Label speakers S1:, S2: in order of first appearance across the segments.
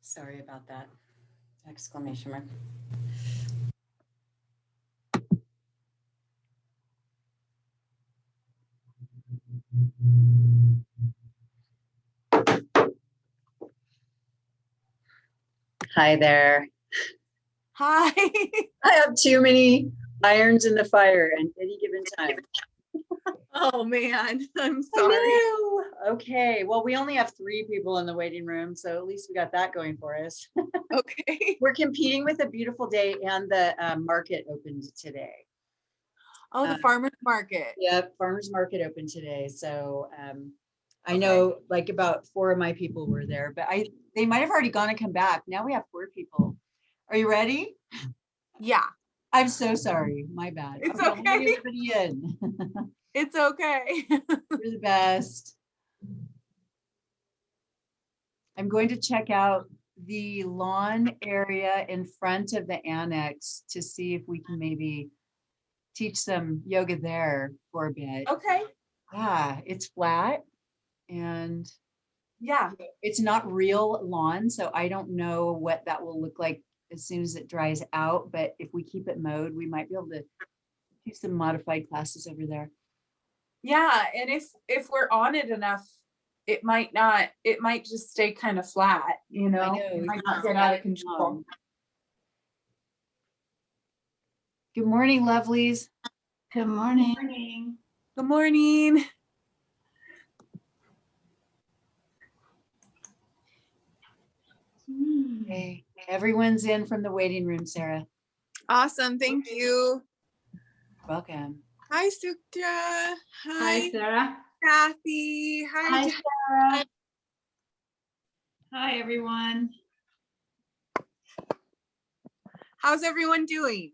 S1: Sorry about that. Exclamation mark. Hi there.
S2: Hi.
S1: I have too many irons in the fire at any given time.
S2: Oh man, I'm sorry.
S1: Okay, well, we only have 3 people in the waiting room, so at least we got that going for us.
S2: Okay.
S1: We're competing with a beautiful day, and the market opened today.
S2: Oh, the farmer's market.
S1: Yep, farmer's market opened today. So I know like about 4 of my people were there, but they might have already gone and come back. Now we have 4 people. Are you ready?
S2: Yeah.
S1: I'm so sorry. My bad.
S2: It's
S1: Let
S2: okay.
S1: everybody in.
S2: It's okay.
S1: You're the best. I'm going to check out the lawn area in front of the annex to see if we can maybe teach some yoga there for a bit.
S2: Okay.
S1: Yeah, it's flat and
S2: Yeah.
S1: it's not real lawn, so I don't know what that will look like as soon as it dries out, but if we keep it mowed, we might be able to do some modified classes over there.
S2: Yeah, and if we're on it enough, it might just stay kind of flat, you know.
S1: I know,
S2: It might not get out of control.
S1: Good morning, lovelies.
S3: Good morning.
S2: Good morning. Good morning.
S1: Hey, everyone's in from the waiting room, Sarah.
S2: Awesome. Thank you.
S1: Welcome.
S2: Hi, Sukja.
S3: Hi, Sarah.
S2: Kathy.
S3: Hi,
S2: Hi,
S3: Sarah. Hi, everyone.
S2: How's everyone doing?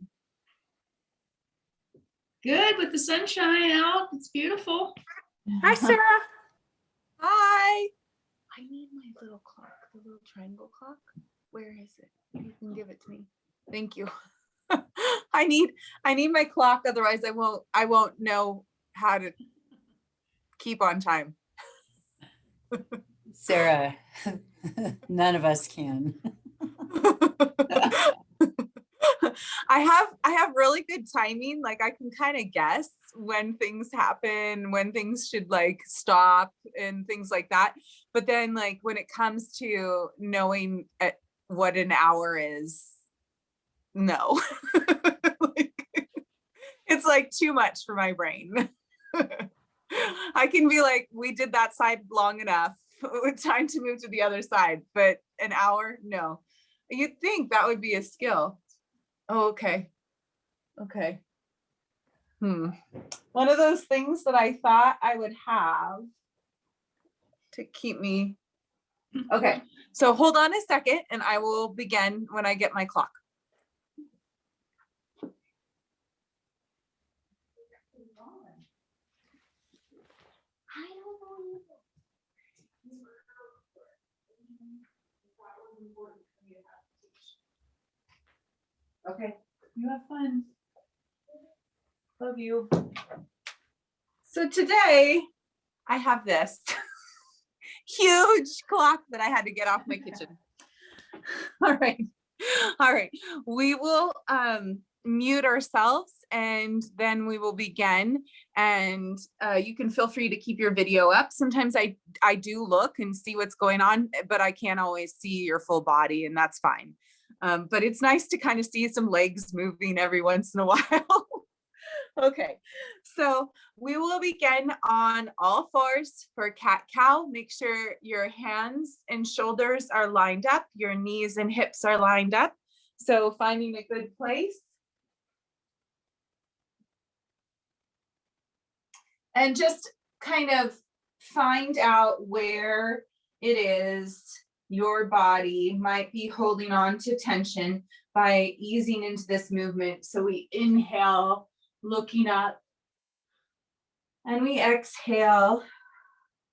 S3: Good with the sunshine out. It's beautiful.
S2: Hi, Sarah. Hi. I need my little clock, the little triangle clock. Where is it? You can give it to me. Thank you. I need my clock, otherwise I won't know how to keep on time.
S1: Sarah, none of us can.
S2: I have really good timing. Like I can kind of guess when things happen, when things should like stop and things like that. But then like when it comes to knowing what an hour is, no. It's like too much for my brain. I can be like, we did that side long enough. It's time to move to the other side, but an hour, no. You'd think that would be a skill. Oh, okay. Okay. One of those things that I thought I would have to keep me. Okay. So hold on a second and I will begin when I get my clock. Okay, you have fun. Love you. So today I have this huge clock that I had to get off my kitchen. All right. We will mute ourselves and then we will begin, and you can feel free to keep your video up. Sometimes I do look and see what's going on, but I can't always see your full body, and that's fine. But it's nice to kind of see some legs moving every once in a while. Okay, so we will begin on all fours for cat-cow. Make sure your hands and shoulders are lined up, your knees and hips are lined up. So finding a good place. And just kind of find out where it is your body might be holding on to tension by easing into this movement. So we inhale, looking up, and we exhale,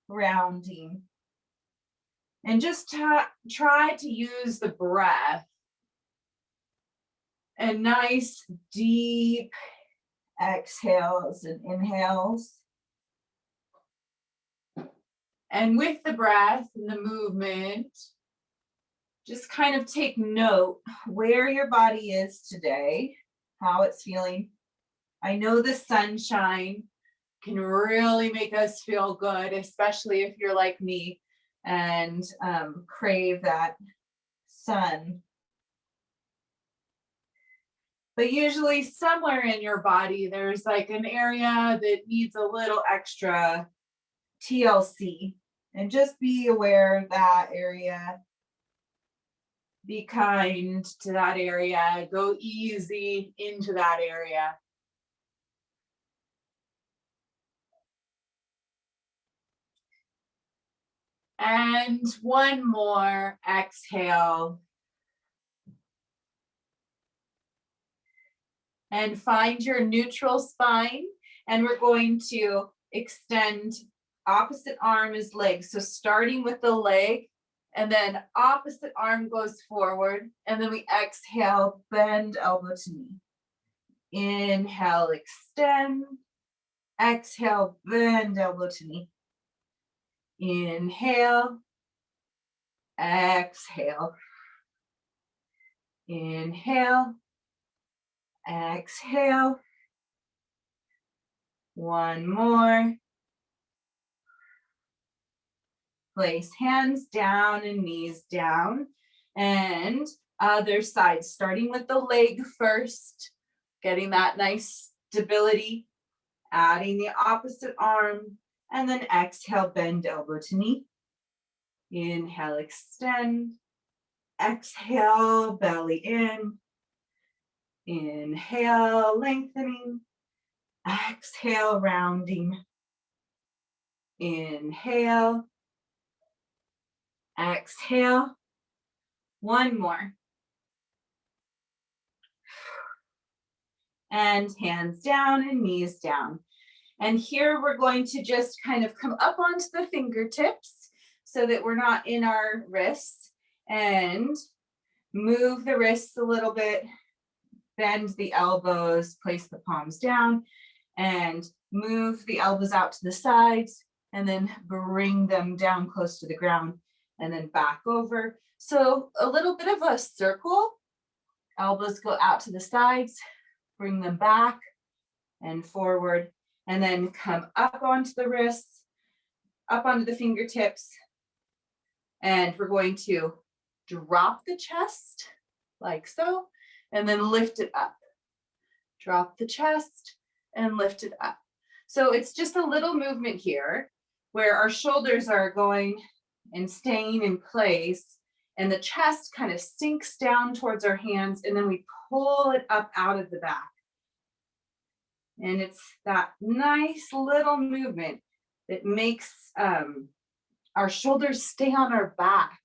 S2: rounding. And just try to use the breath and nice deep exhales and inhales. And with the breath and the movement, just kind of take note where your body is today, how it's feeling. I know the sunshine can really make us feel good, especially if you're like me and crave that sun. But usually somewhere in your body, there's like an area that needs a little extra TLC. And just be aware of that area. Be kind to that area. Go easy into that area. And one more exhale. And find your neutral spine. And we're going to extend opposite arm as leg. So starting with the leg, and then opposite arm goes forward. And then we exhale, bend elbow to knee. Inhale, extend. Exhale, bend elbow to knee. Inhale. Exhale. Inhale. Exhale. One more. Place hands down and knees down. And other side, starting with the leg first, getting that nice stability, adding the opposite arm, and then exhale, bend elbow to knee. Inhale, extend. Exhale, belly in. Inhale, lengthening. Exhale, rounding. Inhale. Exhale. One more. And hands down and knees down. And here we're going to just kind of come up onto the fingertips so that we're not in our wrists, and move the wrists a little bit, bend the elbows, place the palms down, and move the elbows out to the sides, and then bring them down close to the ground, and then back over. So a little bit of a circle. Elbows go out to the sides, bring them back and forward, and then come up onto the wrists, up onto the fingertips. And we're going to drop the chest like so, and then lift it up. Drop the chest and lift it up. So it's just a little movement here where our shoulders are going and staying in place, and the chest kind of sinks down towards our hands, and then we pull it up out of the back. And it's that nice little movement that makes our shoulders stay on our back.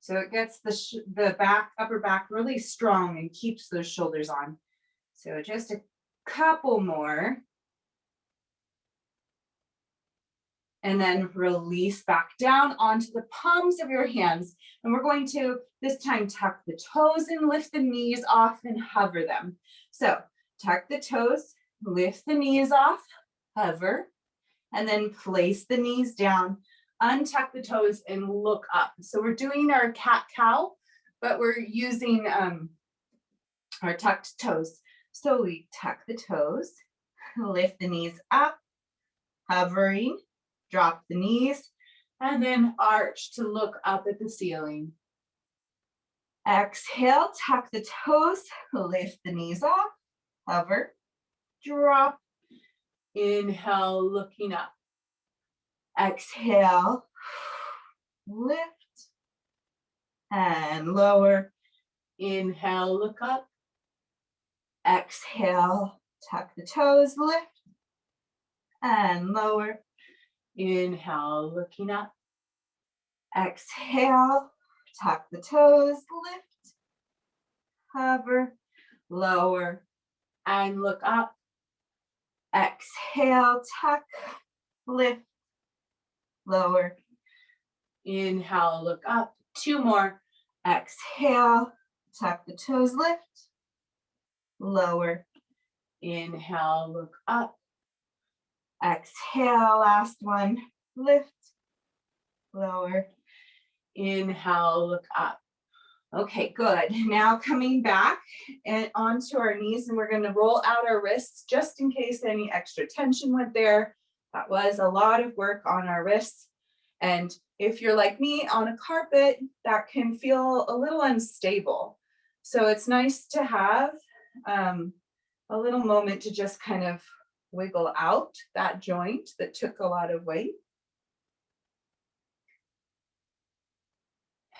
S2: So it gets the back, upper back really strong and keeps those shoulders on. So just a couple more. And then release back down onto the palms of your hands. And we're going to this time tuck the toes and lift the knees off and hover them. So tuck the toes, lift the knees off, hover, and then place the knees down, untuck the toes and look up. So we're doing our cat-cow, but we're using our tucked toes. So we tuck the toes, lift the knees up, hovering, drop the knees, and then arch to look up at the ceiling. Exhale, tuck the toes, lift the knees off, hover, drop, inhale, looking up. Exhale, lift, and lower. Inhale, look up. Exhale, tuck the toes, lift, and lower. Inhale, looking up. Exhale, tuck the toes, lift, hover, lower, and look up. Exhale, tuck, lift, lower. Inhale, look up. Two more. Exhale, tuck the toes, lift, lower. Inhale, look up. Exhale, last one, lift, lower. Inhale, look up. Okay, good. Now coming back and onto our knees, and we're going to roll out our wrists just in case any extra tension went there. That was a lot of work on our wrists. And if you're like me on a carpet, that can feel a little unstable. So it's nice to have a little moment to just kind of wiggle out that joint that took a lot of weight.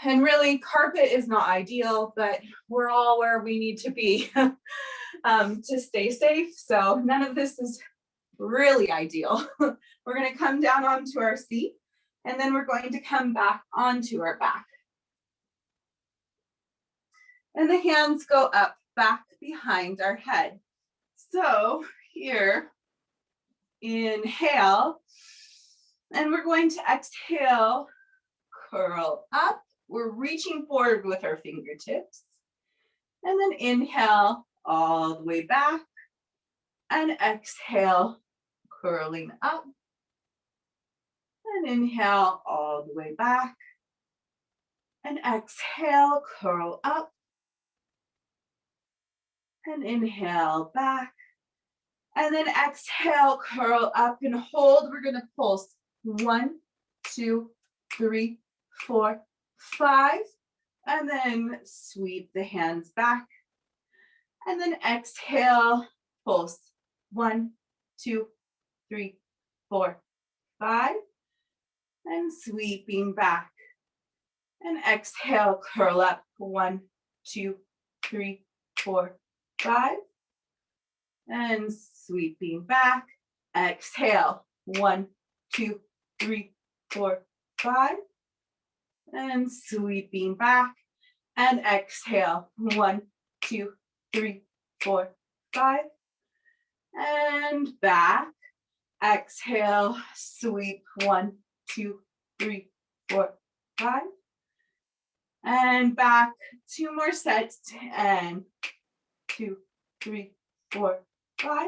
S2: And really, carpet is not ideal, but we're all where we need to be to stay safe. So none of this is really ideal. We're going to come down onto our seat, and then we're going to come back onto our back. And the hands go up, back behind our head. So here, inhale, and we're going to exhale, curl up. We're reaching forward with our fingertips. And then inhale all the way back. And exhale, curling up. And inhale all the way back. And exhale, curl up. And inhale back. And then exhale, curl up and hold. We're going to pulse 1, 2, 3, 4, 5. And then sweep the hands back. And then exhale, pulse 1, 2, 3, 4, 5. And sweeping back. And exhale, curl up 1, 2, 3, 4, 5. And sweeping back. Exhale 1, 2, 3, 4, 5. And sweeping back. And exhale 1, 2, 3, 4, 5. And back. Exhale, sweep 1, 2, 3, 4, 5. And back. 2 more sets. And 2, 3, 4, 5.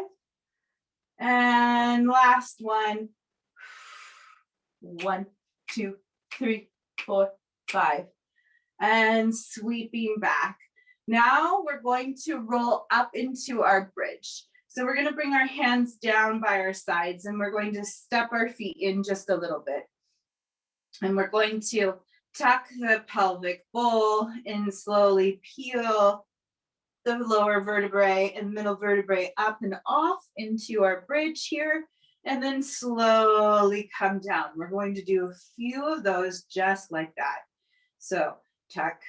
S2: And last one. 1, 2, 3, 4, 5. And sweeping back. Now we're going to roll up into our bridge. So we're going to bring our hands down by our sides, and we're going to step our feet in just a little bit. And we're going to tuck the pelvic bowl and slowly peel the lower vertebrae and middle vertebrae up and off into our bridge here, and then slowly come down. We're going to do a few of those just like that. So tuck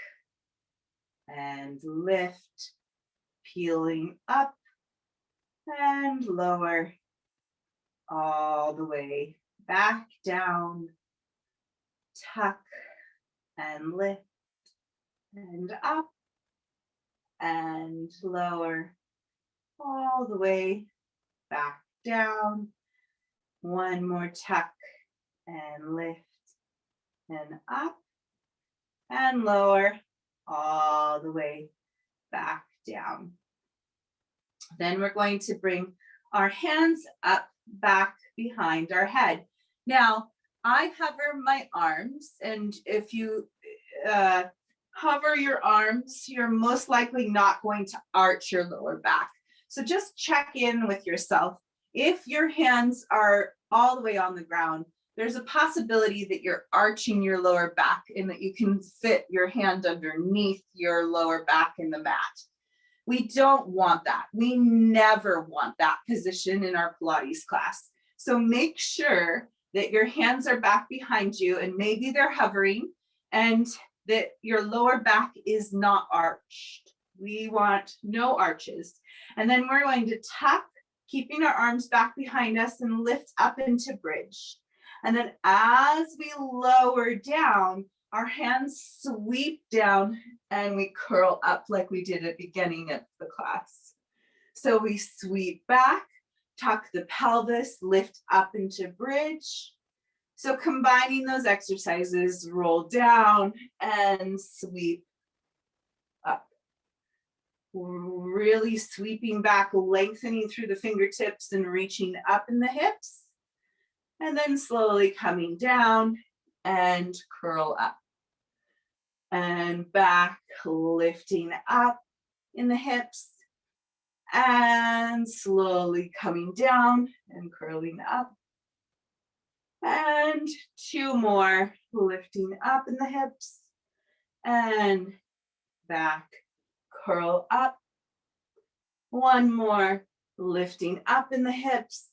S2: and lift, peeling up and lower, all the way back down, tuck and lift and up and lower, all the way back down. One more tuck and lift and up and lower, all the way back down. Then we're going to bring our hands up, back behind our head. Now, I hover my arms, and if you hover your arms, you're most likely not going to arch your lower back. So just check in with yourself. If your hands are all the way on the ground, there's a possibility that you're arching your lower back and that you can fit your hand underneath your lower back in the mat. We don't want that. We never want that position in our Pilates class. So make sure that your hands are back behind you, and maybe they're hovering, and that your lower back is not arched. We want no arches. And then we're going to tuck, keeping our arms back behind us, and lift up into bridge. And then as we lower down, our hands sweep down and we curl up like we did at the beginning of the class. So we sweep back, tuck the pelvis, lift up into bridge. So combining those exercises, roll down and sweep up. Really sweeping back, lengthening through the fingertips and reaching up in the hips. And then slowly coming down and curl up. and back, lifting up in the hips and slowly coming down and curling up. And 2 more, lifting up in the hips and back, curl up. 1 more, lifting up in the hips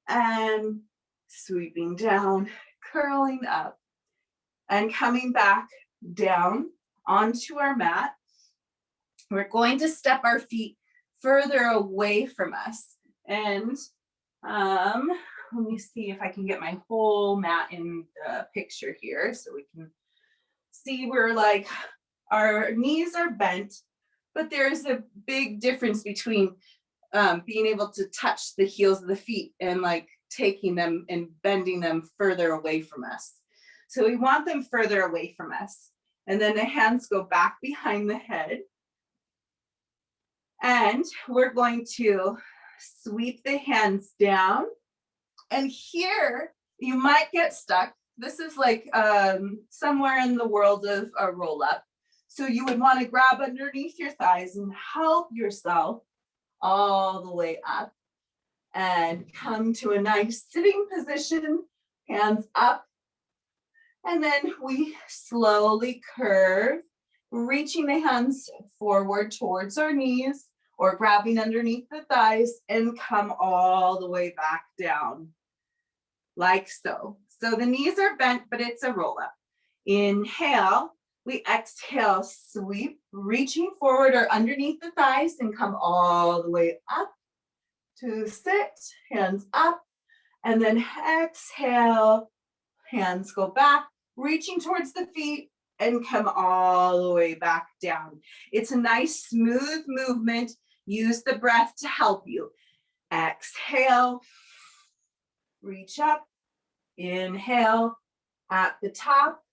S2: and sweeping down, curling up and coming back down onto our mat. We're going to step our feet further away from us. And let me see if I can get my whole mat in the picture here so we can see where like our knees are bent, but there's a big difference between being able to touch the heels of the feet and like taking them and bending them further away from us. So we want them further away from us. And then the hands go back behind the head. And we're going to sweep the hands down. And here you might get stuck. This is like somewhere in the world of a roll up. So you would want to grab underneath your thighs and help yourself all the way up and come to a nice sitting position, hands up. And then we slowly curve, reaching the hands forward towards our knees or grabbing underneath the thighs and come all the way back down like so. So the knees are bent, but it's a roll up. Inhale, we exhale, sweep, reaching forward or underneath the thighs and come all the way up to sit, hands up, and then exhale, hands go back, reaching towards the feet and come all the way back down. It's a nice smooth movement. Use the breath to help you. Exhale, reach up, inhale at the top,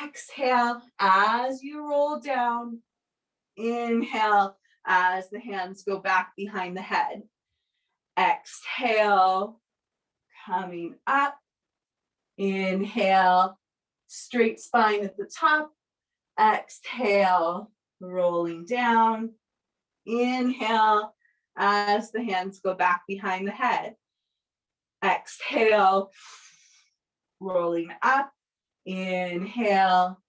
S2: exhale as you roll down, inhale as the hands go back behind the head. Exhale, coming up, inhale, straight spine at the top, exhale, rolling down, inhale as the hands go back behind the head. Exhale, rolling up, inhale,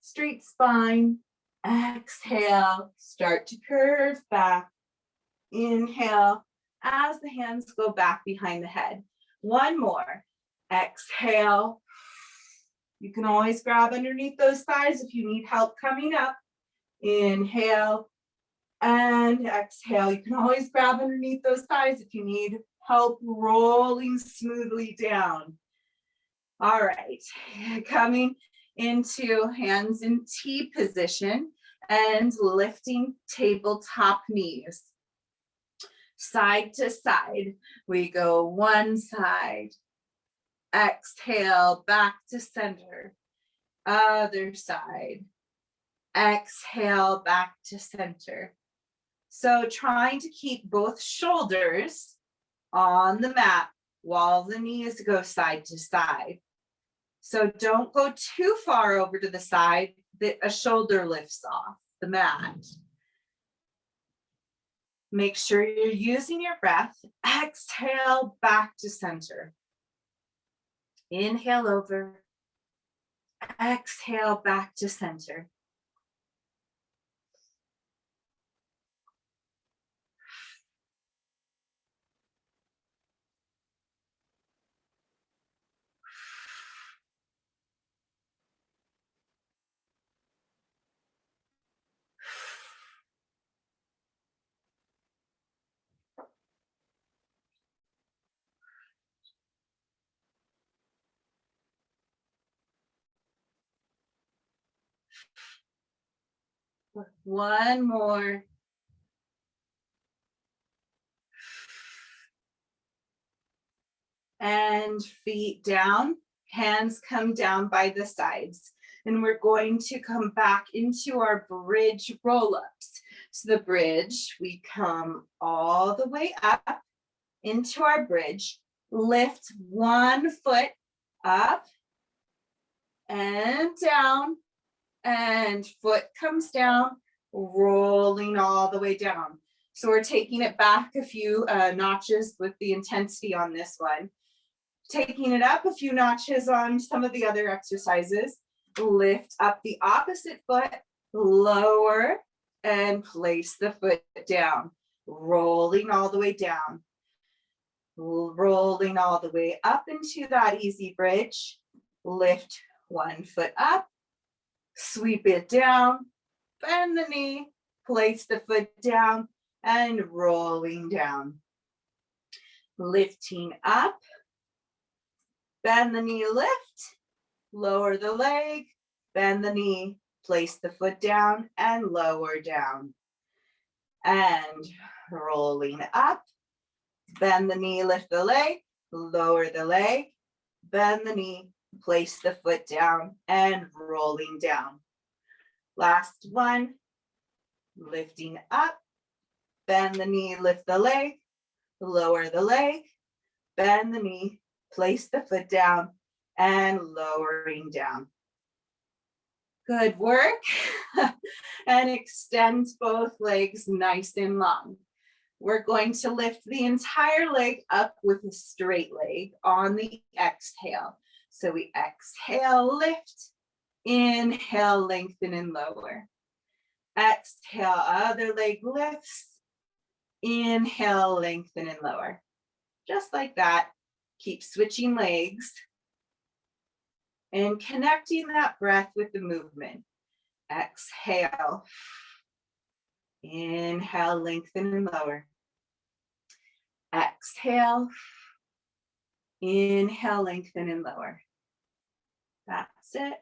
S2: straight spine, exhale, start to curve back, inhale as the hands go back behind the head. 1 more, exhale. You can always grab underneath those thighs if you need help coming up. Inhale and exhale. You can always grab underneath those thighs if you need help rolling smoothly down. All right, coming into hands in T position and lifting tabletop knees. Side to side, we go one side, exhale, back to center, other side, exhale, back to center. So trying to keep both shoulders on the mat while the knees go side to side. So don't go too far over to the side that a shoulder lifts off the mat. Make sure you're using your breath. Exhale, back to center. Inhale over. Exhale, back to center. One more. And feet down, hands come down by the sides. And we're going to come back into our bridge roll-ups. So the bridge, we come all the way up into our bridge, lift one foot up and down, and foot comes down, rolling all the way down. So we're taking it back a few notches with the intensity on this one. Taking it up a few notches on some of the other exercises. Lift up the opposite foot, lower, and place the foot down, rolling all the way down. Rolling all the way up into that easy bridge. Lift one foot up, sweep it down, bend the knee, place the foot down, and rolling down. Lifting up, bend the knee, lift, lower the leg, bend the knee, place the foot down, and lower down. And rolling up, bend the knee, lift the leg, lower the leg, bend the knee, place the foot down, and rolling down. Last one, lifting up, bend the knee, lift the leg, lower the leg, bend the knee, place the foot down, and lowering down. Good work. And extend both legs nice and long. We're going to lift the entire leg up with a straight leg on the exhale. So we exhale, lift, inhale, lengthen and lower. Exhale, other leg lifts, inhale, lengthen and lower. Just like that. Keep switching legs and connecting that breath with the movement. Exhale, inhale, lengthen and lower. Exhale, inhale, lengthen and lower. That's it.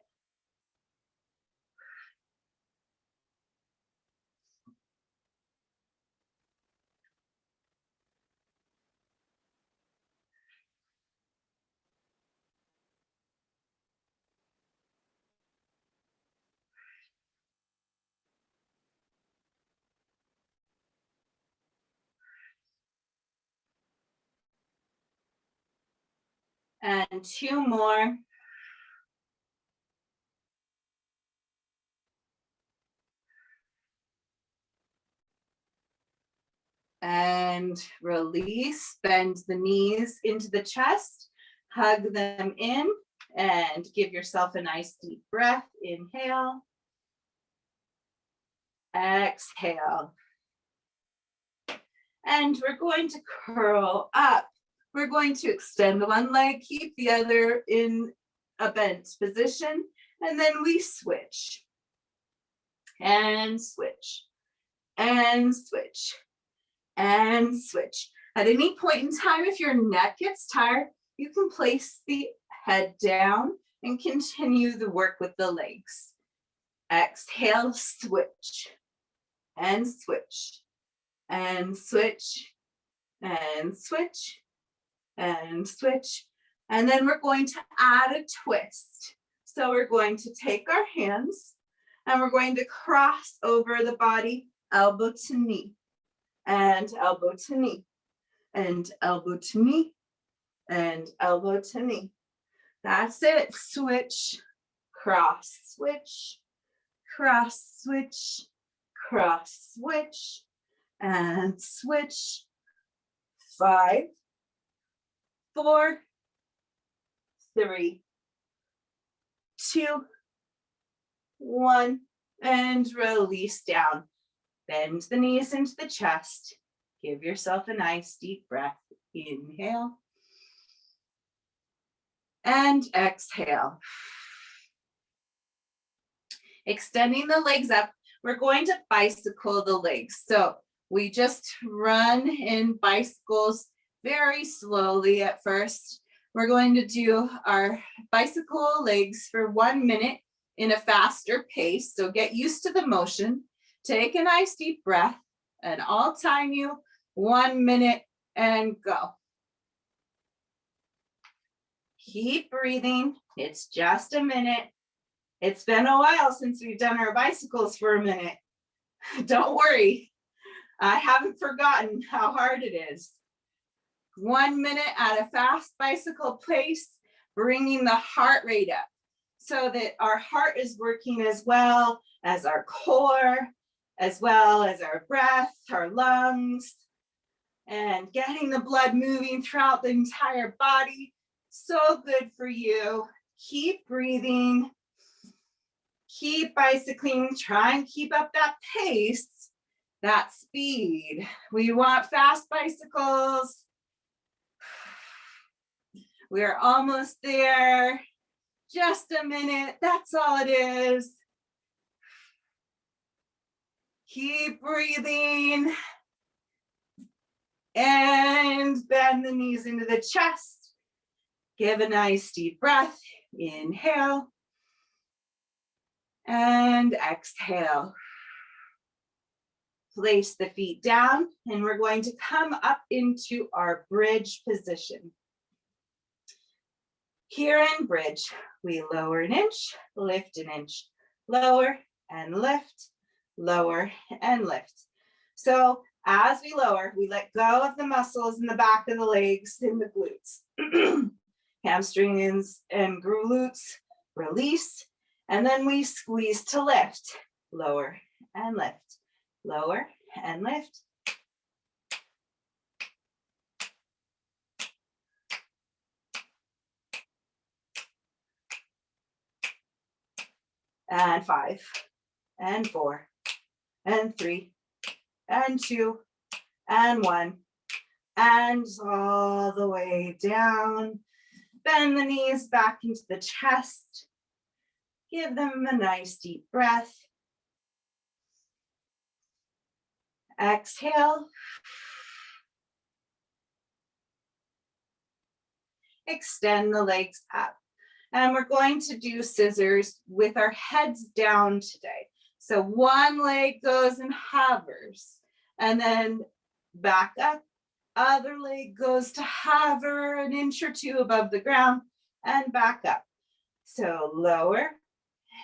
S2: And two more. And release, bend the knees into the chest, hug them in, and give yourself a nice deep breath. Inhale. Exhale. And we're going to curl up. We're going to extend one leg, keep the other in a bent position, and then we switch. And switch. And switch. And switch. At any point in time, if your neck gets tired, you can place the head down and continue the work with the legs. Exhale, switch. And switch. And switch. And switch. And switch. And then we're going to add a twist. So we're going to take our hands and we're going to cross over the body, elbow to knee, and elbow to knee, and elbow to knee, and elbow to knee. That's it. Switch, cross, switch, cross, switch, cross, switch, and switch. 5, 4, 3, 2, 1, and release down. Bend the knees into the chest. Give yourself a nice deep breath. Inhale. And exhale. Extending the legs up, we're going to bicycle the legs. So we just run in bicycles very slowly at first. We're going to do our bicycle legs for 1 minute in a faster pace. So get used to the motion. Take a nice deep breath, and I'll time you 1 minute and go. Keep breathing. It's just a minute. It's been a while since we've done our bicycles for a minute. Don't worry. I haven't forgotten how hard it is. 1 minute at a fast bicycle pace, bringing the heart rate up. so that our heart is working as well as our core, as well as our breath, our lungs, and getting the blood moving throughout the entire body. So good for you. Keep breathing. Keep bicycling. Try and keep up that pace, that speed. We want fast bicycles. We're almost there. Just a minute. That's all it is. Keep breathing. And bend the knees into the chest. Give a nice deep breath. Inhale. And exhale. Place the feet down, and we're going to come up into our bridge position. Here in bridge, we lower an inch, lift an inch, lower and lift, lower and lift. So as we lower, we let go of the muscles in the back of the legs and the glutes. Hamstrings and glutes release, and then we squeeze to lift, lower and lift, lower and lift. And 5, and 4, and 3, and 2, and 1, and all the way down. Bend the knees back into the chest. Give them a nice deep breath. Exhale. Extend the legs up. And we're going to do scissors with our heads down today. So one leg goes and hovers, and then back up. Other leg goes to hover an inch or two above the ground and back up. So lower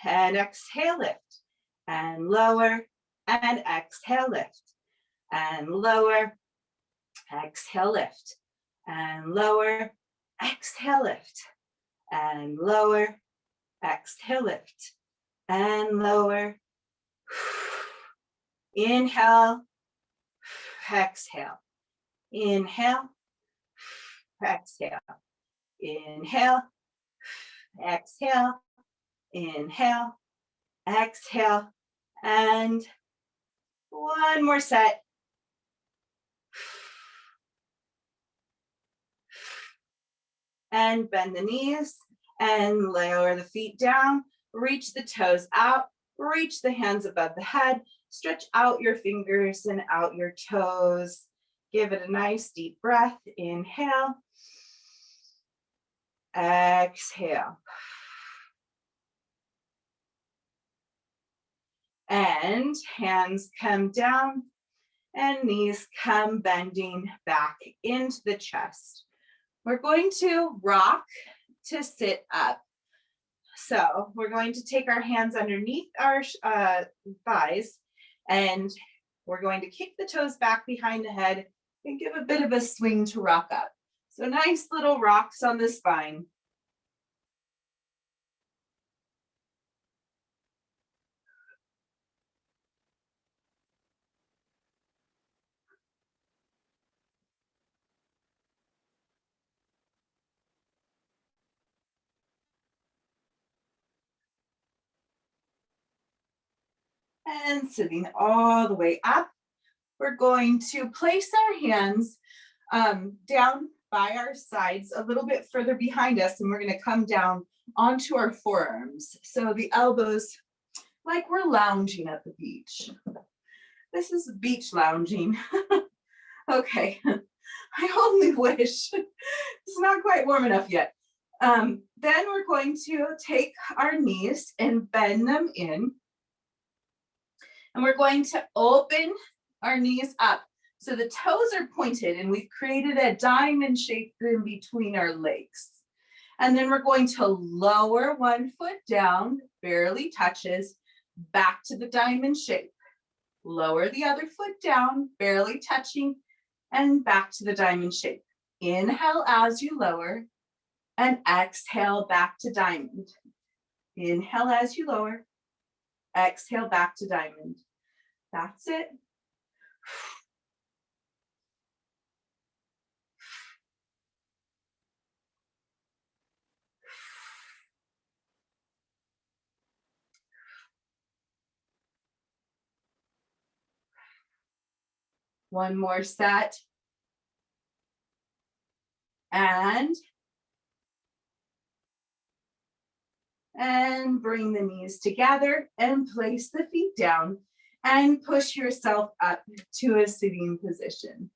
S2: and exhale, lift, and lower and exhale, lift, and lower, exhale, lift, and lower, exhale, lift, and lower, exhale, lift, and lower. Inhale, exhale, inhale, exhale, inhale, exhale, inhale, exhale, and one more set. And bend the knees and lower the feet down. Reach the toes out. Reach the hands above the head. Stretch out your fingers and out your toes. Give it a nice deep breath. Inhale. Exhale. And hands come down and knees come bending back into the chest. We're going to rock to sit up. So we're going to take our hands underneath our thighs, and we're going to kick the toes back behind the head and give a bit of a swing to rock up. So nice little rocks on the spine. And sitting all the way up, we're going to place our hands down by our sides a little bit further behind us, and we're going to come down onto our forearms. So the elbows, like we're lounging at the beach. This is beach lounging. Okay, I only wish. It's not quite warm enough yet. Then we're going to take our knees and bend them in. And we're going to open our knees up. So the toes are pointed, and we've created a diamond shape in between our legs. And then we're going to lower one foot down, barely touches, back to the diamond shape. Lower the other foot down, barely touching, and back to the diamond shape. Inhale as you lower, and exhale back to diamond. Inhale as you lower. Exhale back to diamond. That's it. One more set. And bring the knees together and place the feet down and push yourself up to a sitting position.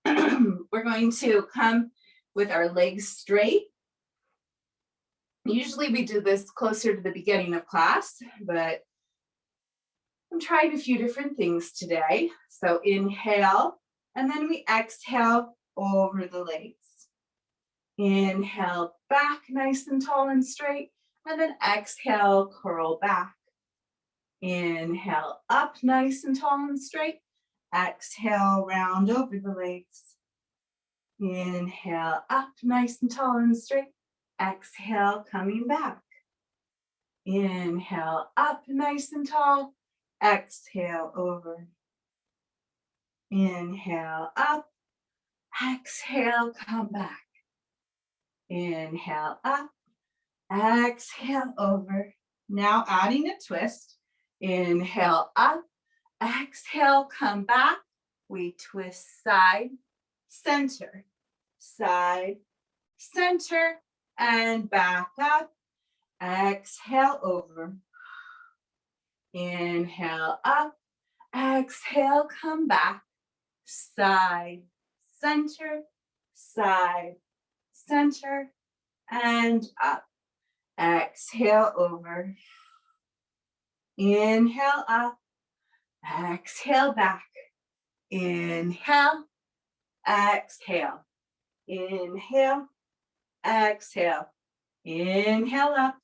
S2: We're going to come with our legs straight. Usually we do this closer to the beginning of class, but I'm trying a few different things today. So inhale, and then we exhale over the legs. Inhale back, nice and tall and straight, and then exhale, curl back. Inhale up, nice and tall and straight. Exhale, round over the legs. Inhale up, nice and tall and straight. Exhale, coming back. Inhale up, nice and tall. Exhale, over. Inhale up. Exhale, come back. Inhale up. Exhale, over. Now adding a twist. Inhale up. Exhale, come back. We twist side, center, side, center, and back up. Exhale, over. Inhale up. Exhale, come back. Side, center, side, center, and up. Exhale, over. Inhale up. Exhale back. Inhale. Exhale. Inhale. Exhale. Inhale up.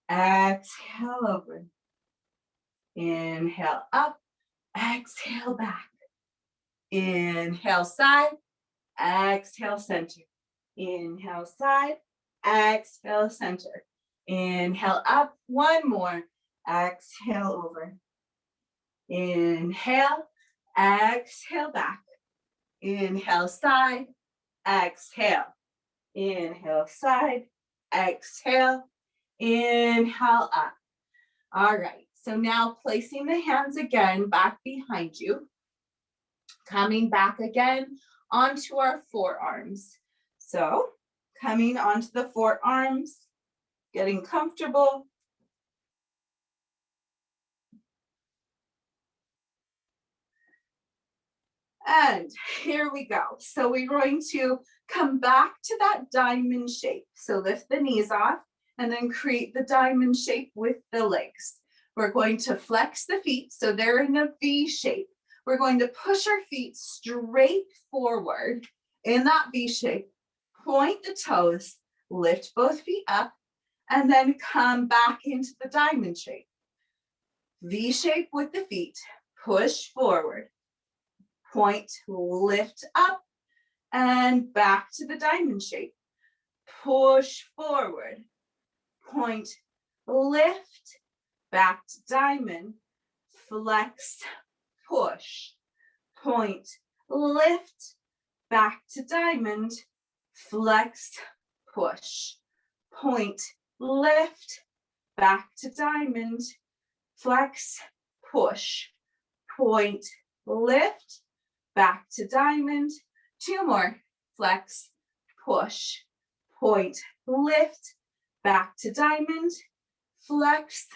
S2: Exhale over. Inhale up. Exhale back. Inhale side. Exhale center. Inhale side. Exhale center. Inhale up. One more. Exhale over. Inhale. Exhale back. Inhale side. Exhale. Inhale side. Exhale. Inhale up. All right. So now placing the hands again back behind you. Coming back again onto our forearms. So coming onto the forearms, getting comfortable. And here we go. So we're going to come back to that diamond shape. So lift the knees off and then create the diamond shape with the legs. We're going to flex the feet so they're in a V shape. We're going to push our feet straight forward in that V shape. Point the toes, lift both feet up, and then come back into the diamond shape. V shape with the feet, push forward. Point, lift up, and back to the diamond shape. Push forward. Point, lift, back to diamond. Flex, push. Point, lift, back to diamond. Flex, push. Point, lift, back to diamond. Flex, push. Point, lift, back to diamond. Two more. Flex, push. Point, lift, back to diamond. Flex,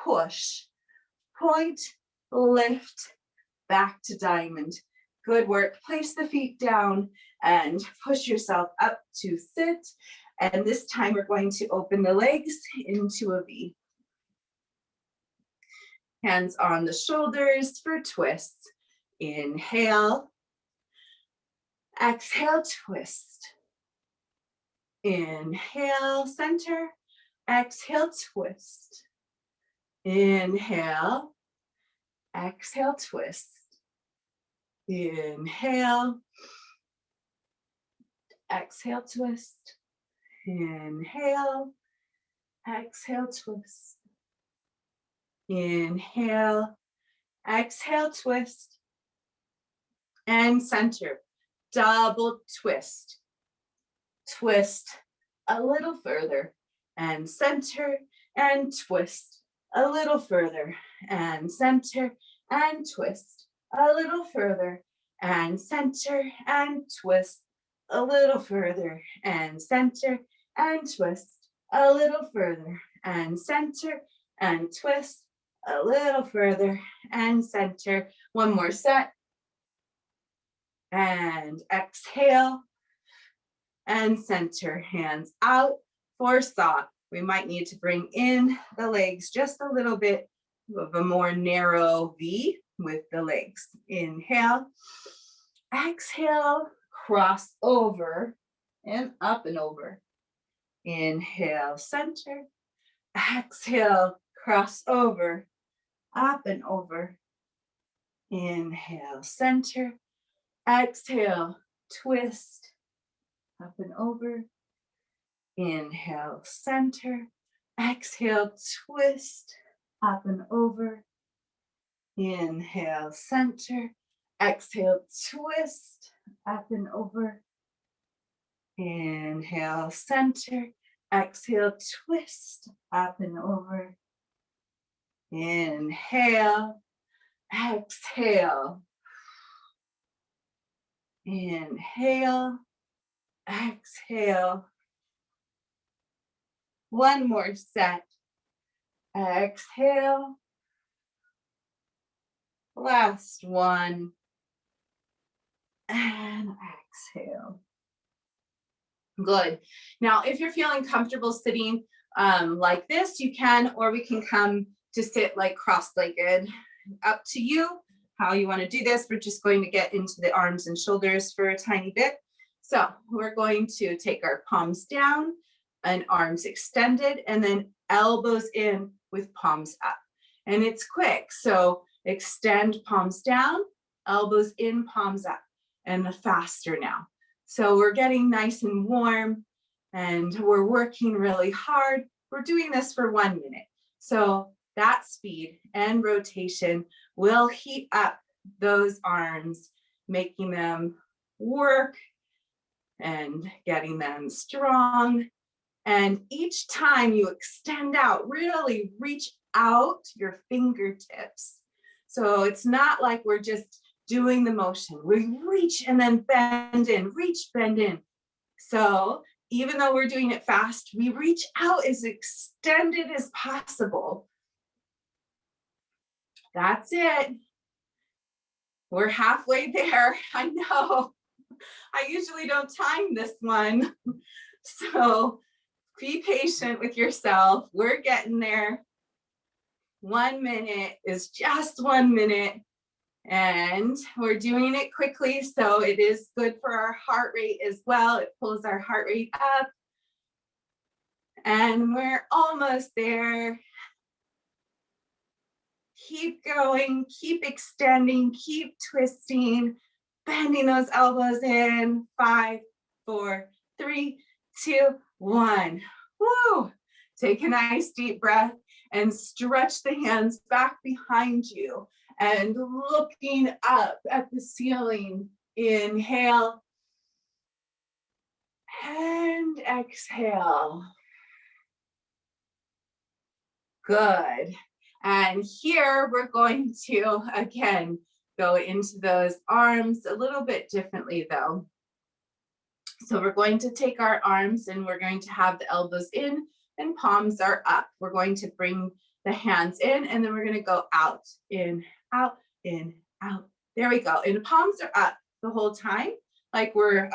S2: push. Point, lift, back to diamond. Good work. Place the feet down and push yourself up to sit. And this time we're going to open the legs into a V. Hands on the shoulders for twists. Inhale. Exhale, twist. Inhale, center. Exhale, twist. Inhale. Exhale, twist. Inhale. Exhale, twist. Inhale. exhale, twist. Inhale, exhale, twist. And center, double twist. Twist a little further and center and twist a little further and center and twist a little further and center and twist a little further and center and twist a little further and center and twist a little further and center. One more set. And exhale and center, hands out for saw. We might need to bring in the legs just a little bit of a more narrow V with the legs. Inhale, exhale, cross over and up and over. Inhale, center, exhale, cross over, up and over. Inhale, center. Exhale, twist, up and over. Inhale, center. Exhale, twist, up and over. Inhale, center. Exhale, twist, up and over. Inhale, center. Exhale, twist, up and over. Inhale, exhale. Inhale, exhale. One more set. Exhale. Last one. And exhale. Good. Now, if you're feeling comfortable sitting like this, you can, or we can come to sit like cross-legged. Up to you how you want to do this. We're just going to get into the arms and shoulders for a tiny bit. So we're going to take our palms down and arms extended, and then elbows in with palms up. And it's quick. So extend palms down, elbows in, palms up, and the faster now. So we're getting nice and warm and we're working really hard. We're doing this for 1 minute. So that speed and rotation will heat up those arms, making them work and getting them strong. And each time you extend out, really reach out your fingertips. So it's not like we're just doing the motion. We reach and then bend in, reach, bend in. So even though we're doing it fast, we reach out as extended as possible. That's it. We're halfway there. I know. I usually don't time this one. So be patient with yourself. We're getting there. 1 minute is just 1 minute. And we're doing it quickly, so it is good for our heart rate as well. It pulls our heart rate up. And we're almost there. Keep going, keep extending, keep twisting, bending those elbows in. 5, 4, 3, 2, 1. Woo! Take a nice deep breath and stretch the hands back behind you and looking up at the ceiling. Inhale and exhale. Good. And here we're going to, again, go into those arms a little bit differently though. So we're going to take our arms and we're going to have the elbows in and palms are up. We're going to bring the hands in and then we're going to go out, in, out, in, out. There we go. And the palms are up the whole time, like we're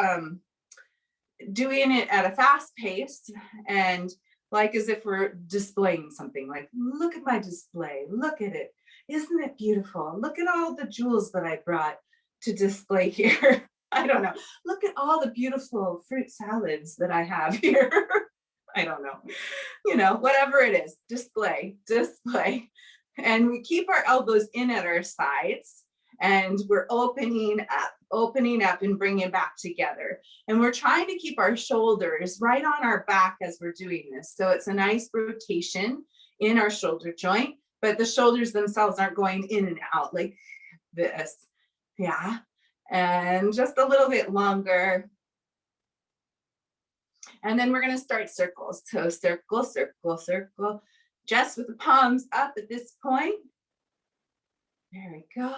S2: doing it at a fast pace and like as if we're displaying something, like, look at my display, look at it. Isn't it beautiful? Look at all the jewels that I brought to display here. I don't know. Look at all the beautiful fruit salads that I have here. I don't know. You know, whatever it is, display. And we keep our elbows in at our sides And we're opening up and bringing back together. And we're trying to keep our shoulders right on our back as we're doing this. So it's a nice rotation in our shoulder joint, but the shoulders themselves aren't going in and out like this. Yeah. And just a little bit longer. And then we're going to start circles. So circle, circle, circle, just with the palms up at this point. There we go.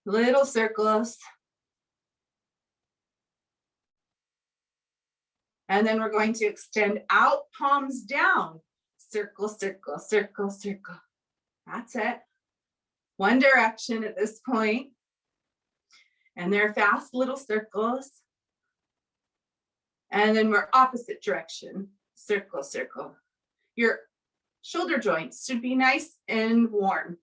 S2: Little circles. And then we're going to extend out, palms down. Circle, circle, circle, circle. That's it. One direction at this point. And they're fast little circles. And then we're opposite direction. Circle, circle. Your shoulder joints should be nice and warm.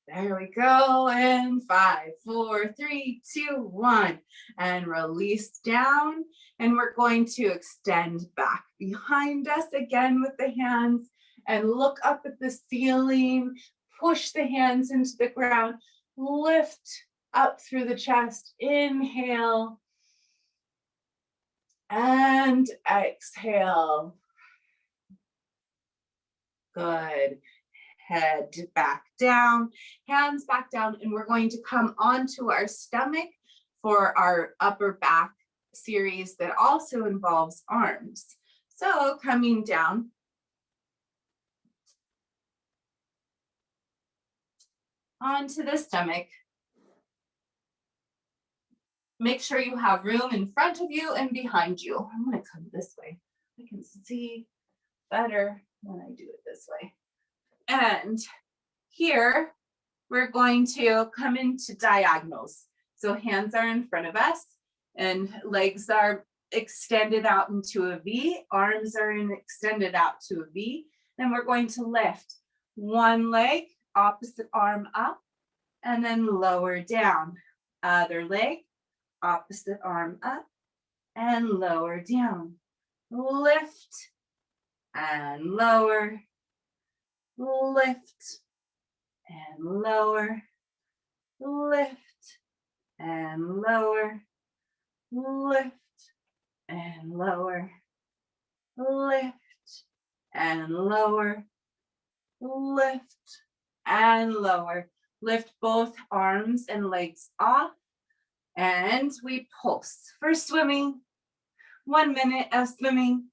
S2: There we go. And 5, 4, 3, 2, 1. And release down. And we're going to extend back behind us again with the hands and look up at the ceiling. Push the hands into the ground. Lift up through the chest. Inhale. And exhale. Good. Head back down, hands back down, and we're going to come onto our stomach for our upper back series that also involves arms. So coming down. Onto the stomach. Make sure you have room in front of you and behind you. I'm going to come this way. I can see better when I do it this way. And here, we're going to come into diagonals. So hands are in front of us and legs are extended out into a V. Arms are extended out to a V. Then we're going to lift one leg, opposite arm up, and then lower down. Other leg, opposite arm up, and lower down. Lift and lower. Lift and lower, lift and lower, lift and lower, lift and lower, lift and lower. Lift both arms and legs off, and we pulse for swimming. 1 minute of swimming.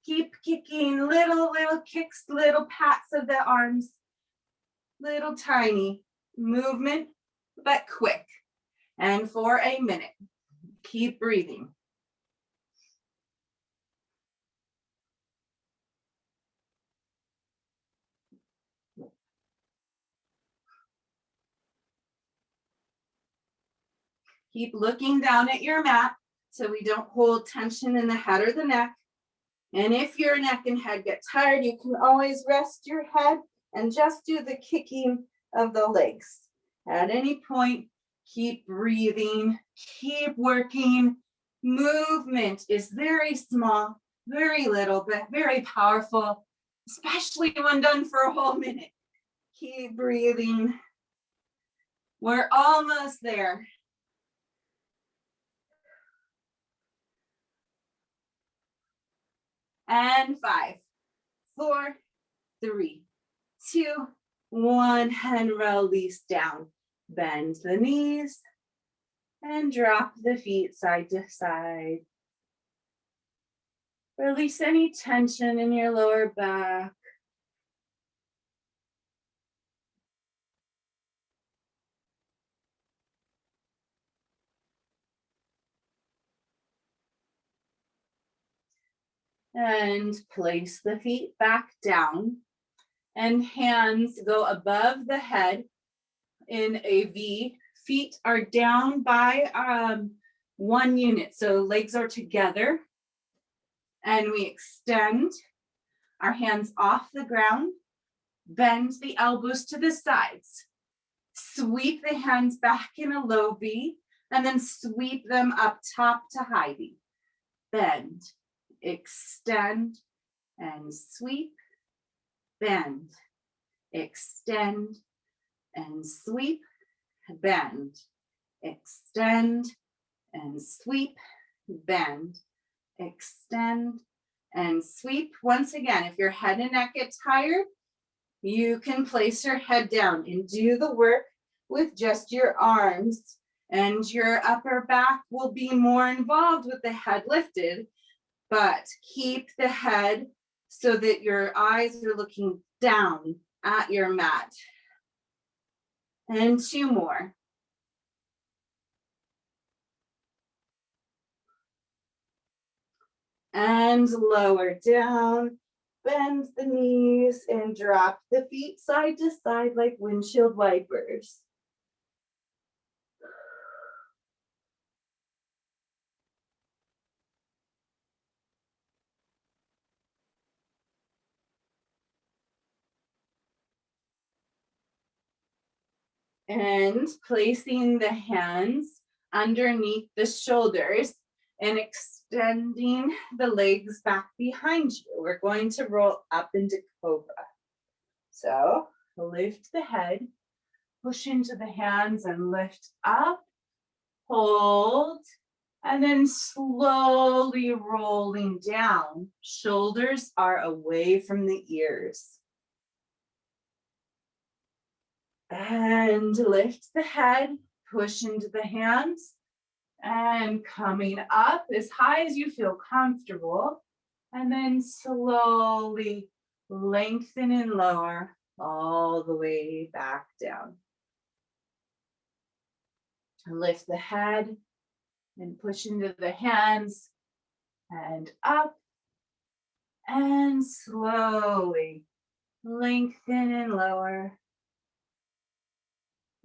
S2: Keep kicking, little kicks, little pats of the arms, little tiny movement, but quick. And for a minute, keep breathing. Keep looking down at your mat so we don't hold tension in the head or the neck. And if your neck and head get tired, you can always rest your head and just do the kicking of the legs. At any point, keep breathing, keep working. Movement is very small, very little, but very powerful, especially when done for a whole minute. Keep breathing. We're almost there. And 5, 4, 3, 2, 1, and release down. Bend the knees and drop the feet side to side. Release any tension in your lower back. And place the feet back down and hands go above the head in a V. Feet are down by 1 unit. So legs are together and we extend our hands off the ground, bend the elbows to the sides, sweep the hands back in a low V, and then sweep them up top to high V. Bend. Extend and sweep bend, extend, and sweep, bend, extend, and sweep, bend, extend, and sweep. Once again, if your head and neck get tired, you can place your head down and do the work with just your arms, and your upper back will be more involved with the head lifted, but keep the head so that your eyes are looking down at your mat. And 2 more. And lower down, bend the knees and drop the feet side to side like windshield wipers. And placing the hands underneath the shoulders and extending the legs back behind you. We're going to roll up into cobra. So lift the head, push into the hands and lift up, hold, and then slowly rolling down. Shoulders are away from the ears. And lift the head, push into the hands, and coming up as high as you feel comfortable, and then slowly lengthen and lower all the way back down. Lift the head and push into the hands and up, and slowly lengthen and lower.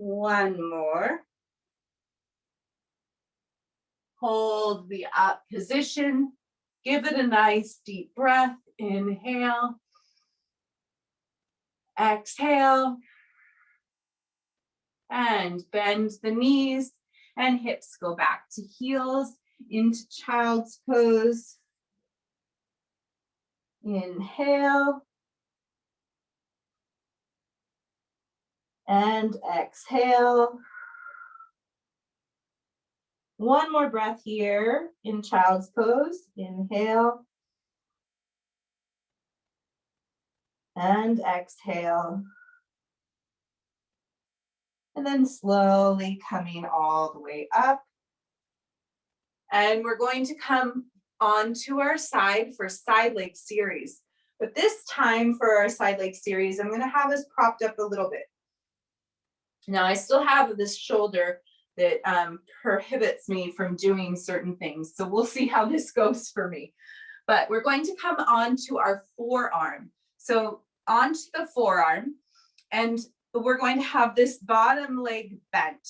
S2: 1 more. Hold the up position. Give it a nice deep breath. Inhale. Exhale. And bend the knees and hips go back to heels into child's pose. Inhale. And exhale. 1 more breath here in child's pose. Inhale. And exhale. And then slowly coming all the way up. And we're going to come onto our side for side leg series. But this time for our side leg series, I'm going to have us propped up a little bit. Now I still have this shoulder that prohibits me from doing certain things. So we'll see how this goes for me. But we're going to come onto our forearm. So onto the forearm, and we're going to have this bottom leg bent,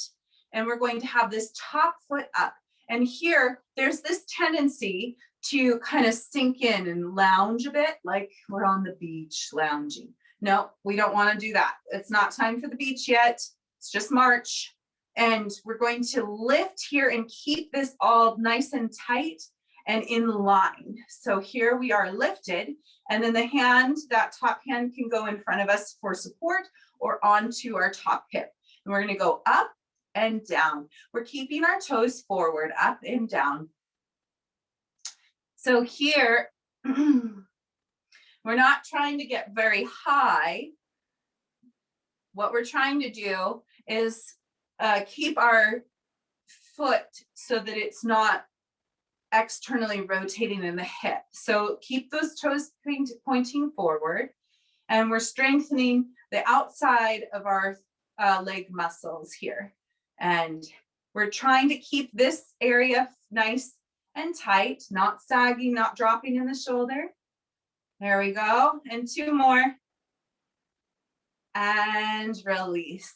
S2: and we're going to have this top foot up. And here, there's this tendency to kind of sink in and lounge a bit, like we're on the beach lounging. No, we don't want to do that. It's not time for the beach yet. It's just March. And we're going to lift here and keep this all nice and tight and in line. So here we are lifted, and then the hand, that top hand can go in front of us for support or onto our top hip. And we're going to go up and down. We're keeping our toes forward, up and down. So here, we're not trying to get very high. What we're trying to do is keep our foot so that it's not externally rotating in the hip. So keep those toes pointing forward, and we're strengthening the outside of our leg muscles here. And we're trying to keep this area nice and tight, not sagging, not dropping in the shoulder. There we go. And 2 more. And release.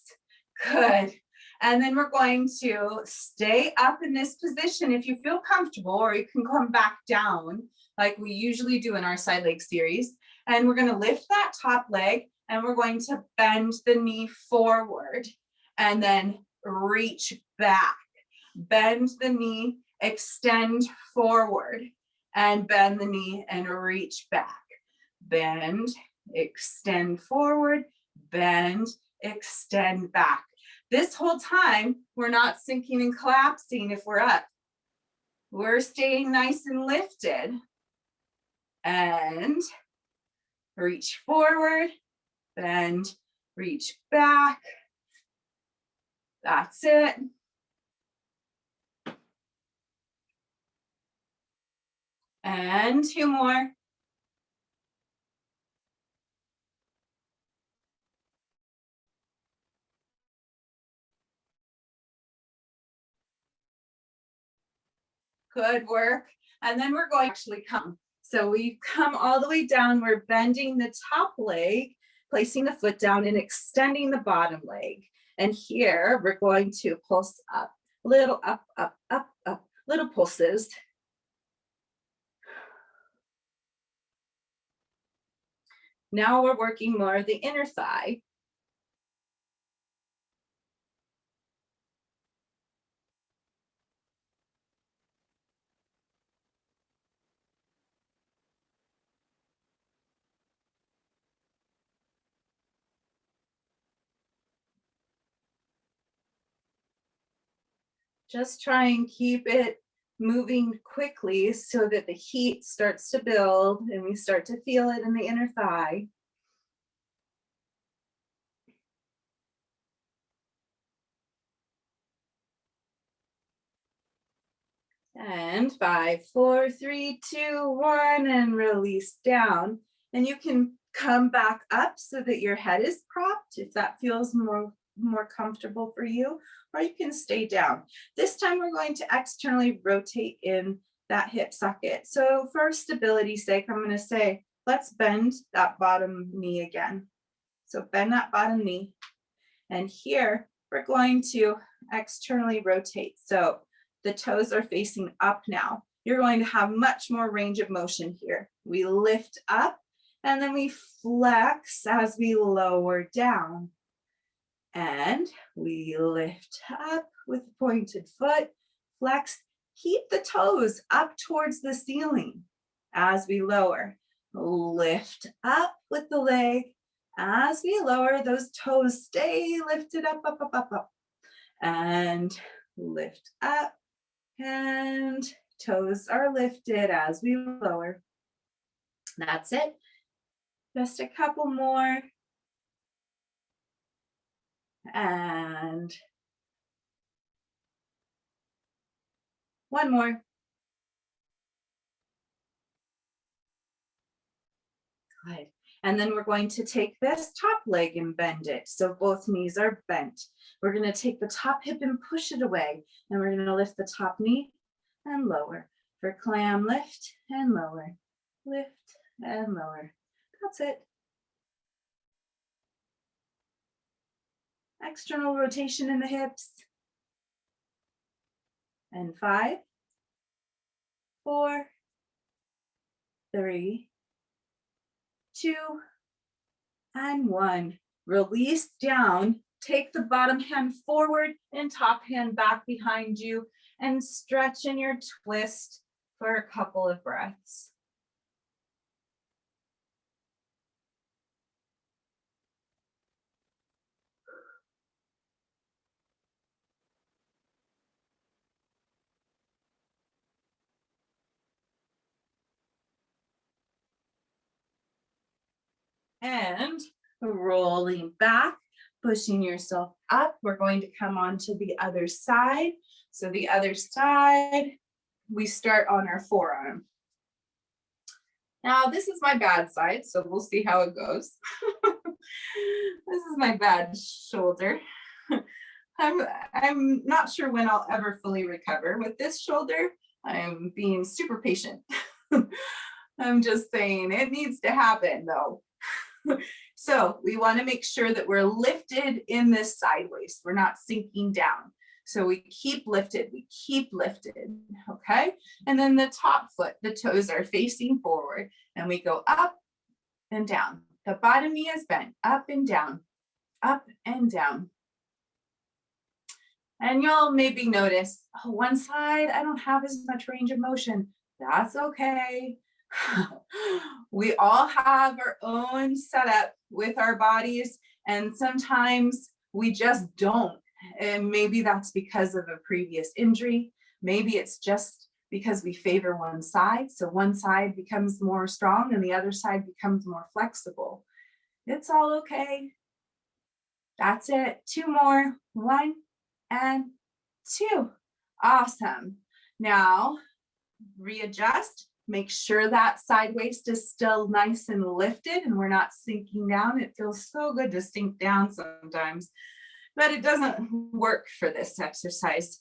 S2: Good. And then we're going to stay up in this position if you feel comfortable, or you can come back down like we usually do in our side leg series. And we're going to lift that top leg, and we're going to bend the knee forward and then reach back. Bend the knee, extend forward, and bend the knee and reach back. Bend, extend forward, bend, extend back. This whole time, we're not sinking and collapsing if we're up. We're staying nice and lifted. And reach forward, bend, reach back. That's it. And 2 more. Good work. And then we're going to actually come. So we come all the way down. We're bending the top leg, placing the foot down and extending the bottom leg. And here we're going to pulse up, little up, up, up, up, little pulses. Now we're working more the inner thigh. Just try and keep it moving quickly so that the heat starts to build and we start to feel it in the inner thigh. And 5, 4, 3, 2, 1, and release down. And you can come back up so that your head is propped if that feels more comfortable for you, or you can stay down. This time we're going to externally rotate in that hip socket. So for stability's sake, I'm going to say, let's bend that bottom knee again. So bend that bottom knee. And here we're going to externally rotate. So the toes are facing up now. You're going to have much more range of motion here. We lift up and then we flex as we lower down. And we lift up with pointed foot, flex, keep the toes up towards the ceiling as we lower. Lift up with the leg. As we lower, those toes stay lifted up, up, up, up, up. And lift up, and toes are lifted as we lower. That's it. Just a couple more. And one more. Good. And then we're going to take this top leg and bend it. So both knees are bent. We're going to take the top hip and push it away. And we're going to lift the top knee and lower. For clam, lift and lower. Lift and lower. That's it. External rotation in the hips. And 5, 4, 3, 2, and 1. Release down. Take the bottom hand forward and top hand back behind you and stretch in your twist for a couple of breaths. And rolling back, pushing yourself up. We're going to come on to the other side. So the other side, we start on our forearm. Now this is my bad side, so we'll see how it goes. This is my bad shoulder. I'm not sure when I'll ever fully recover with this shoulder. I'm being super patient. I'm just saying it needs to happen though. So we want to make sure that we're lifted in this sideways. We're not sinking down. So we keep lifted, okay? And then the top foot, the toes are facing forward and we go up and down. The bottom knee is bent, up and down, up and down. And you'll maybe notice, oh, one side, I don't have as much range of motion. That's okay. We all have our own setup with our bodies, and sometimes we just don't. And maybe that's because of a previous injury. Maybe it's just because we favor one side. So one side becomes more strong and the other side becomes more flexible. It's all okay. That's it. 2 more. 1 and 2. Awesome. Now readjust. Make sure that side waist is still nice and lifted and we're not sinking down. It feels so good to sink down sometimes, but it doesn't work for this exercise,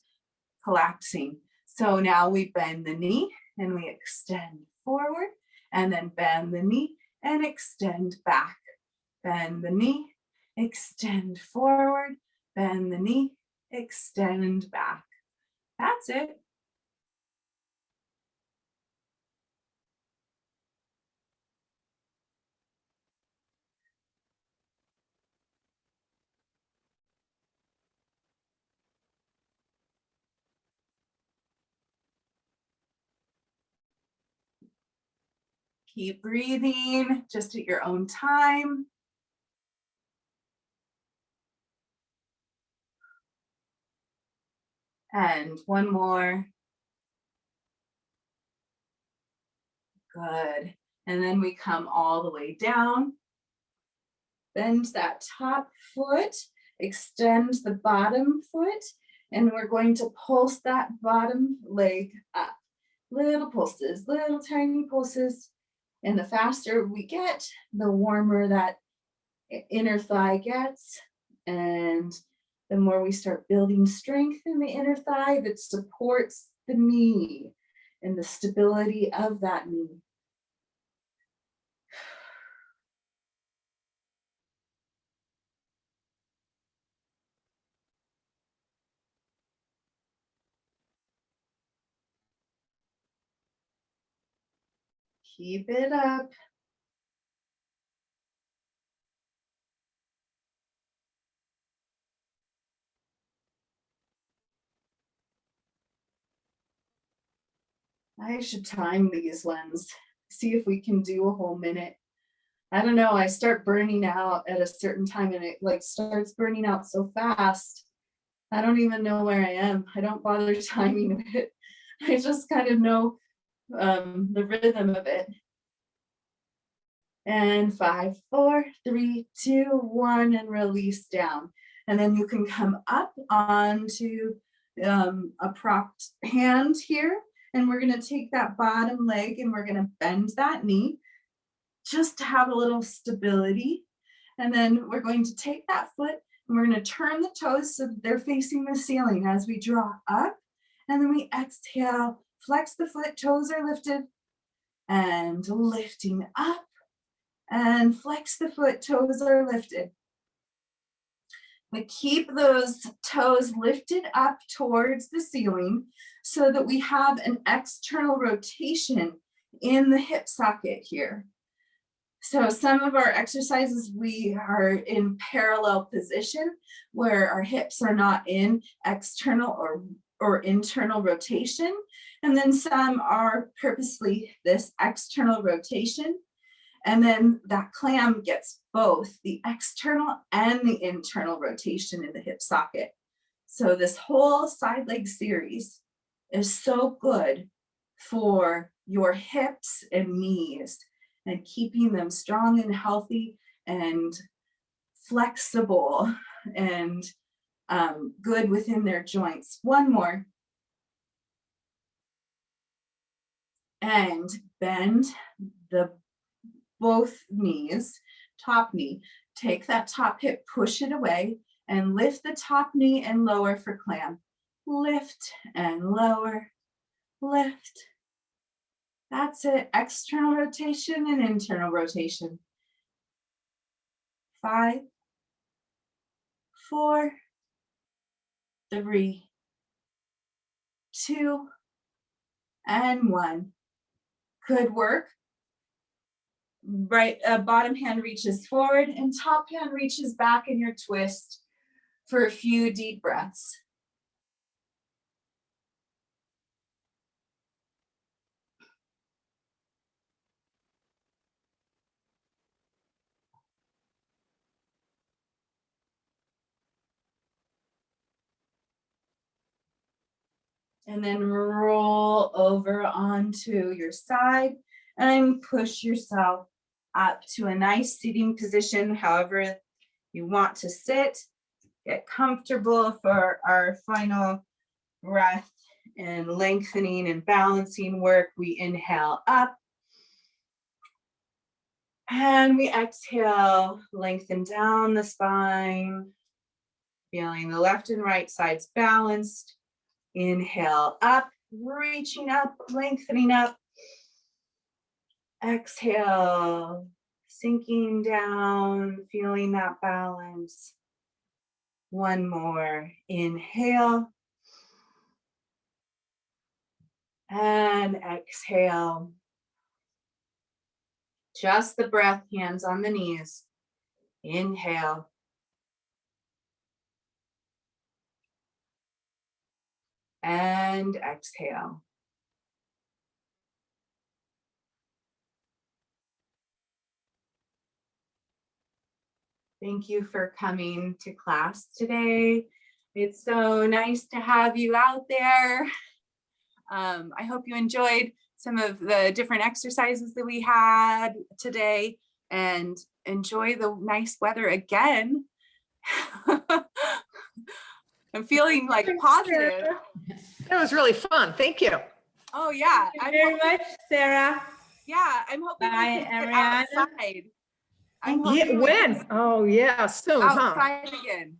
S2: collapsing. So now we bend the knee and we extend forward, and then bend the knee and extend back. Bend the knee, extend forward, bend the knee, extend back. That's it. Keep breathing just at your own time. And one more. Good. And then we come all the way down. Bend that top foot, extend the bottom foot, and we're going to pulse that bottom leg up. Little pulses, little tiny pulses. And the faster we get, the warmer that inner thigh gets. And the more we start building strength in the inner thigh that supports the knee and the stability of that knee. Keep it up. I should time these ones, see if we can do a whole minute. I don't know, I start burning out at a certain time and it like starts burning out so fast. I don't even know where I am. I don't bother timing it. I just kind of know the rhythm of it. And 5, 4, 3, 2, 1, and release down. And then you can come up onto a propped hand here. And we're going to take that bottom leg and we're going to bend that knee just to have a little stability. And then we're going to take that foot and we're going to turn the toes so that they're facing the ceiling as we draw up. And then we exhale, flex the foot, toes are lifted, and lifting up, and flex the foot, toes are lifted. We keep those toes lifted up towards the ceiling so that we have an external rotation in the hip socket here. So some of our exercises, we are in parallel position where our hips are not in external or internal rotation. And then some are purposely this external rotation. And then that clam gets both the external and the internal rotation in the hip socket. So this whole side leg series is so good for your hips and knees and keeping them strong and healthy and flexible and good within their joints. One more. And bend both knees, top knee. Take that top hip, push it away, and lift the top knee and lower for clam. Lift and lower, lift. That's it. External rotation and internal rotation. 5, 4, 3, 2, and 1. Good work. Right, bottom hand reaches forward and top hand reaches back in your twist for a few deep breaths. And then roll over onto your side and push yourself up to a nice sitting position, however you want to sit. Get comfortable for our final breath and lengthening and balancing work. We inhale up. And we exhale, lengthen down the spine, feeling the left and right sides balanced. Inhale up, reaching up, lengthening up. Exhale, sinking down, feeling that balance. One more, inhale. And exhale. Just the breath, hands on the knees. Inhale. And exhale. Thank you for coming to class today. It's so nice to have you out there. I hope you enjoyed some of the different exercises that we had today and enjoy the nice weather again. I'm feeling like positive.
S4: That was really fun. Thank you.
S2: Oh yeah.
S5: Thank you very much, Sarah.
S2: Yeah, I'm hoping
S5: Bye,
S2: we can get
S5: Ariana.
S2: outside.
S4: Yeah, when? Oh, yeah, soon, huh?
S2: Outside again.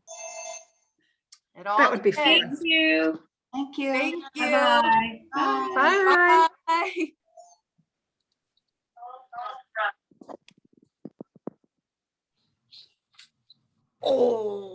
S2: It all
S4: That would be
S2: depends.
S4: fun.
S3: you.
S1: Thank you.
S2: Thank you.
S3: Bye.
S4: Bye.
S2: Bye.
S4: Oh.